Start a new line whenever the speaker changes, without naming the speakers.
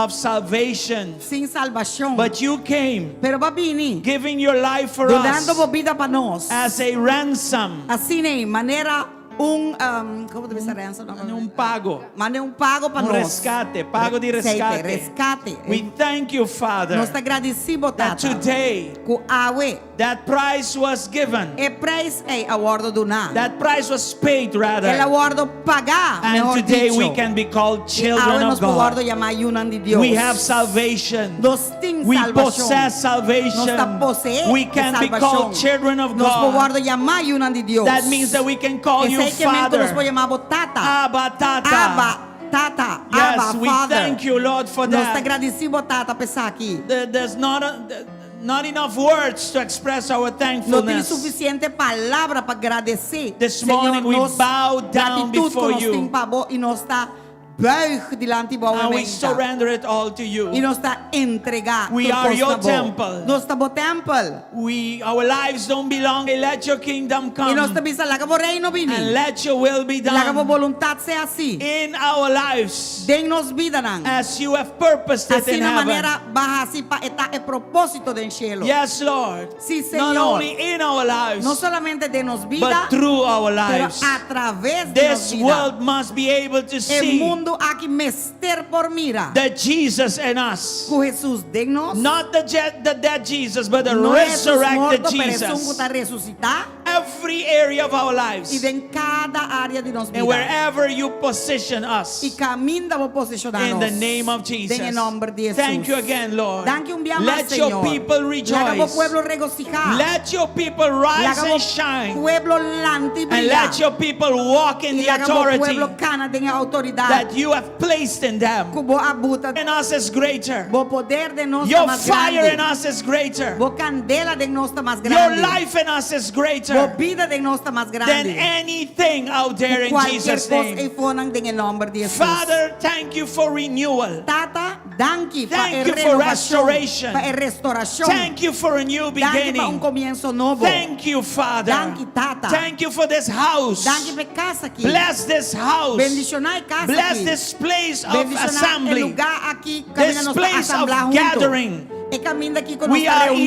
of salvation.
Sem salvação.
But you came,
Pero babini,
giving your life for
dando
us
mo vida para nós.
as a ransom,
Assim, maneira como deve ser ransom?
um pago,
Pago para nós.
rescate, pago de rescate.
Rescate.
We thank you, Father,
Nós te agradecemos,
that
Tata.
today
Ku awe,
that price was given.
e preço é awardo do na.
That price was paid,
El
rather.
awardo pagar,
And
mejor
today
dicho.
we can be called
Awe
children
nos
of
awardo
God.
llamar yunan de Dios.
We have salvation.
Nós temos
We
salvação.
possess salvation.
Nós ta poseer
We can be
salvação.
called children of
Nos
God.
awardo llamar yunan de Dios.
That means that we can call you
Esse é que nós
Father.
chamamos Tata.
Abba, Tata.
Abba, Tata.
Yes,
Abba,
we
Father.
thank you, Lord, for
Nós te
that.
agradecemos, Tata, pensar aqui.
There's not enough words to express our
Não tem
thankfulness.
suficiente palavra para agradecer.
This
Senhor,
morning we
nós-
bow down
gratitude
before
que nós
you.
temos para vós e nós está buig delante de
And we
vós.
surrender it all to
E
you.
nós está entregar.
We
tudo
are
coisa
your
boa.
temple.
Nós está bo temple.
Our lives don't belong. Let your kingdom
E nós
come.
está bisa laga bo reino
And
bini.
let your will be
Laga bo
done
voluntad sea assim.
in our lives
Den nos vida nang.
as you have purposed it
Assim
in
na
heaven.
maneira baja assim pa eta e propósito del cielo.
Yes, Lord.
Sí,
Not
Señor.
only in our lives,
No solamente de nos vida,
but through our
pero
lives.
a través de nos
This
vida.
world must be able to
El
see
mundo aqui mester por mira.
that Jesus in us,
Com Jesus de nos.
not the dead Jesus, but the
No es
resurrected
morto, pero es un
Jesus.
puta resucitar.
Every area of our
Y
lives,
en cada área de nos vida.
and wherever you position us,
Y caminda vos posicionarnos.
in the name of Jesus.
En el nombre de Jesús.
Thank you again, Lord.
Danke un día más,
Let your
Señor.
people
Laga vos
rejoice.
pueblo regocijar.
Let your people rise
Laga
and
vos
shine.
pueblo lanti
And
brillar.
let your people walk in
Y
the
laga vos
authority
pueblo cana tenga autoridad.
that you have placed in them.
Cubo abuta.
In us is greater.
Vos poder de nos
Your
más
fire
grande.
in us is greater.
Vos candela de nos más
Your
grande.
life in us is
Vos
greater
vida de nos más
than
grande.
anything out there in
Cualquier
Jesus'
cosa
name.
fonan en el nombre de Jesús.
Father, thank you for renewal.
Tata, danke pa
Thank you for
renovación,
restoration.
pa restauración.
Thank you for a new
Danke pa un
beginning.
comienzo nuevo.
Thank you, Father.
Danke, Tata.
Thank you for this house.
Danke pe casa aqui.
Bless this house.
Bendicionai casa
Bless
aqui.
this place of
Bendicionai el
assembly.
lugar aqui.
This
Camina nos
place of
asamblar junto.
gathering.
E caminha aqui com
We
nossa
are
reunião.